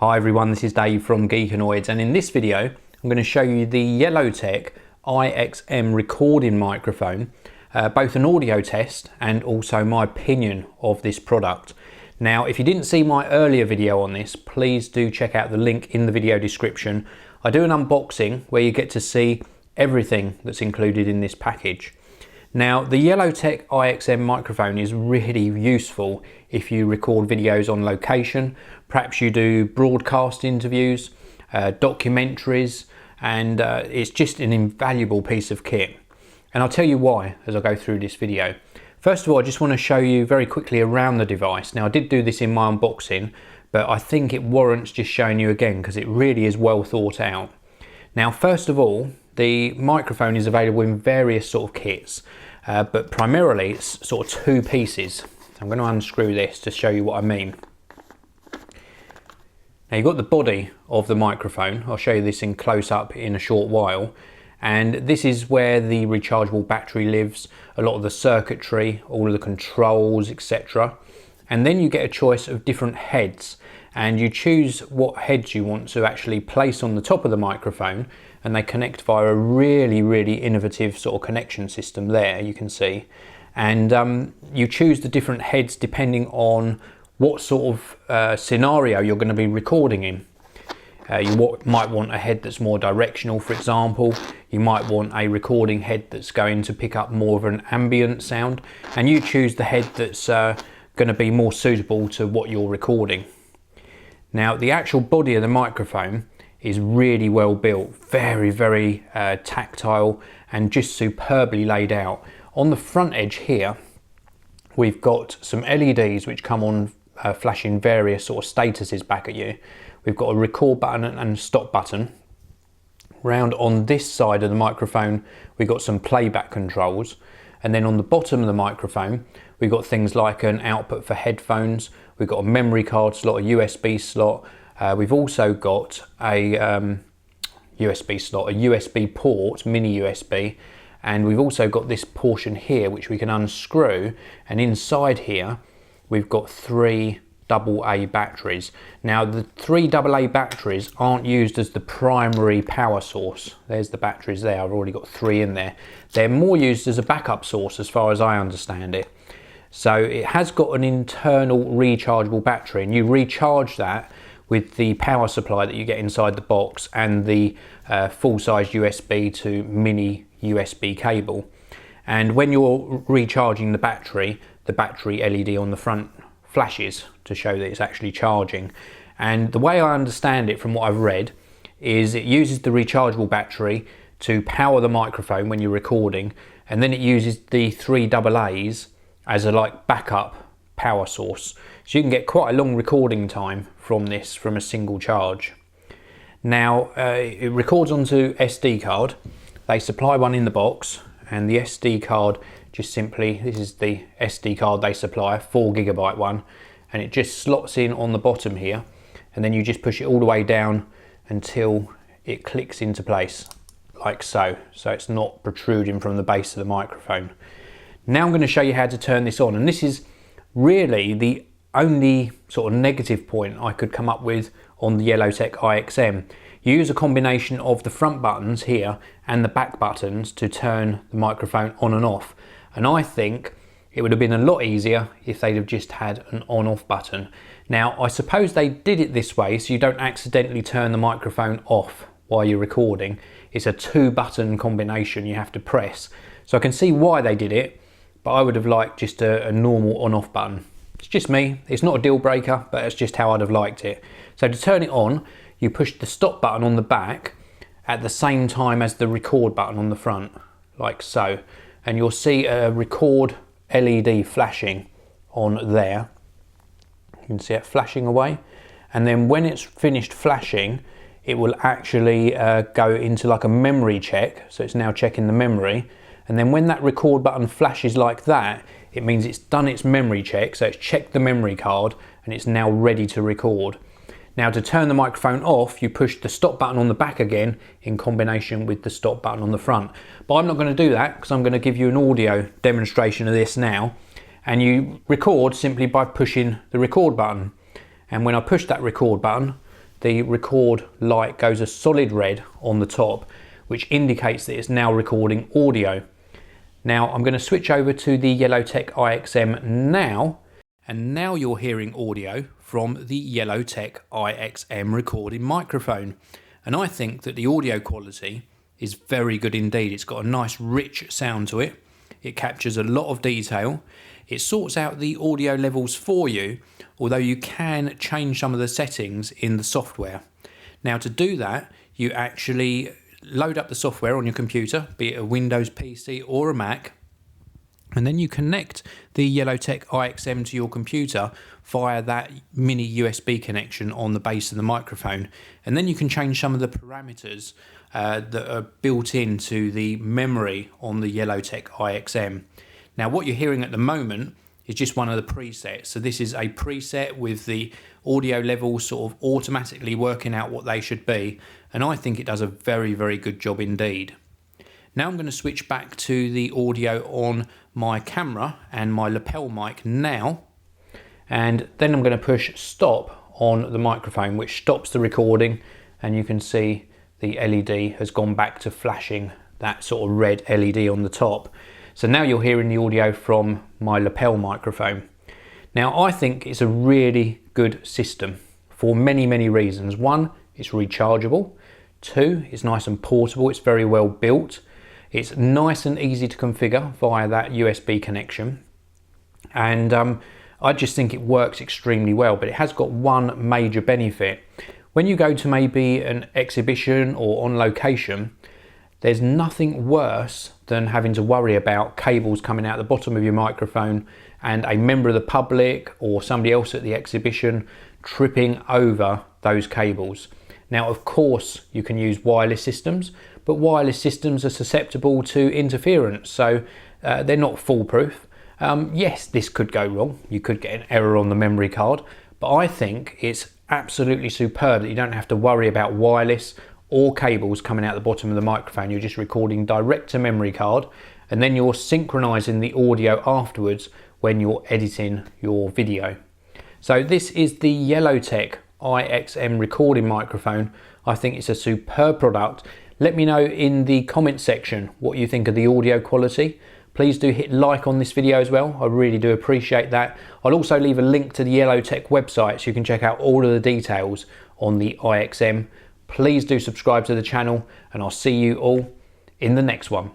Hi everyone, this is Dave from Geekanoids, and in this video I'm going to show you the Yellowtec iXm recording microphone, both an audio test and also my opinion of this product. Now if you didn't see my earlier video on this, please do check out the link in the video description. I do an unboxing where you get to see everything that's included in this package. Now the Yellowtec iXm microphone is really useful if you record videos on location. Perhaps you do broadcast interviews, documentaries, and it's just an invaluable piece of kit. And I'll tell you why as I go through this video. First of all, I just want to show you very quickly around the device. Now I did do this in my unboxing, but I think it warrants just showing you again because it really is well thought out. Now first of all, the microphone is available in various sort of kits, but primarily it's sort of two pieces. I'm going to unscrew this to show you what I mean. Now you've got the body of the microphone. I'll show you this in close up in a short while. And this is where the rechargeable battery lives, a lot of the circuitry, all of the controls, etc. And then you get a choice of different heads, and you choose what heads you want to actually place on the top of the microphone, and they connect via a really innovative sort of connection system there, you can see. And you choose the different heads depending on what sort of scenario you're going to be recording in. You might want a head that's more directional, for example. You might want a recording head that's going to pick up more of an ambient sound, and you choose the head that's going to be more suitable to what you're recording. Now the actual body of the microphone is really well built, very tactile and just superbly laid out. On the front edge here we've got some LEDs which come on flashing various sort of statuses back at you. We've got a record button and stop button. Round on this side of the microphone we've got some playback controls, and then on the bottom of the microphone we've got things like an output for headphones, we've got a memory card slot, a USB slot, we've also got a USB slot, a USB port, mini USB, and we've also got this portion here which we can unscrew, and inside here we've got three AA batteries. Now the three AA batteries aren't used as the primary power source. There's the batteries there, I've already got three in there. They're more used as a backup source as far as I understand it. So it has got an internal rechargeable battery, and you recharge that with the power supply that you get inside the box and the full-size USB to mini USB cable. And when you're recharging the battery LED on the front flashes to show that it's actually charging. And the way I understand it from what I've read is it uses the rechargeable battery to power the microphone when you're recording, and then it uses the three AA's as a like backup power source. So you can get quite a long recording time from this from a single charge. Now it records onto SD card. They supply one in the box, and the SD card just simply, this is the SD card they supply, 4GB one, and it just slots in on the bottom here, and then you just push it all the way down until it clicks into place like so it's not protruding from the base of the microphone. Now I'm going to show you how to turn this on, and this is really the only sort of negative point I could come up with on the Yellowtec iXm. You use a combination of the front buttons here and the back buttons to turn the microphone on and off, and I think it would have been a lot easier if they'd have just had an on-off button. Now I suppose they did it this way so you don't accidentally turn the microphone off while you're recording. It's a two-button combination you have to press, so I can see why they did it, but I would have liked just a normal on-off button. It's just me, it's not a deal breaker, but it's just how I'd have liked it. So to turn it on, you push the stop button on the back at the same time as the record button on the front, like so. And you'll see a record LED flashing on there. You can see it flashing away. And then when it's finished flashing, it will actually go into like a memory check. So it's now checking the memory. And then when that record button flashes like that, it means it's done its memory check. So it's checked the memory card and it's now ready to record. Now to turn the microphone off, you push the stop button on the back again in combination with the stop button on the front. But I'm not going to do that because I'm going to give you an audio demonstration of this now. And you record simply by pushing the record button. And when I push that record button, the record light goes a solid red on the top, which indicates that it's now recording audio. Now I'm going to switch over to the Yellowtec iXm now, and now you're hearing audio from the Yellowtec iXm recording microphone. And I think that the audio quality is very good indeed. It's got a nice rich sound to it. It captures a lot of detail. It sorts out the audio levels for you, although you can change some of the settings in the software. Now to do that, you actually load up the software on your computer, be it a Windows PC or a Mac, and then you connect the Yellowtec iXm to your computer via that mini USB connection on the base of the microphone, and then you can change some of the parameters that are built into the memory on the Yellowtec iXm. Now what you're hearing at the moment is just one of the presets. So this is a preset with the audio levels sort of automatically working out what they should be, and I think it does a very, very good job indeed. Now I'm going to switch back to the audio on my camera and my lapel mic now, and then I'm going to push stop on the microphone, which stops the recording, and you can see the LED has gone back to flashing that sort of red LED on the top. So now you're hearing the audio from my lapel microphone. Now I think it's a really good system for many, many reasons. One, it's rechargeable. Two, it's nice and portable. It's very well built. It's nice and easy to configure via that USB connection. And I just think it works extremely well, but it has got one major benefit. When you go to maybe an exhibition or on location, there's nothing worse than having to worry about cables coming out the bottom of your microphone and a member of the public or somebody else at the exhibition tripping over those cables. Now, of course, you can use wireless systems, but wireless systems are susceptible to interference, so they're not foolproof. Yes, this could go wrong. You could get an error on the memory card, but I think it's absolutely superb that you don't have to worry about wireless or cables coming out the bottom of the microphone. You're just recording direct to memory card, and then you're synchronizing the audio afterwards when you're editing your video. So this is the Yellowtec iXm recording microphone. I think it's a superb product. Let me know in the comment section what you think of the audio quality. Please do hit like on this video as well. I really do appreciate that. I'll also leave a link to the Yellowtec website so you can check out all of the details on the iXm. Please do subscribe to the channel, and I'll see you all in the next one.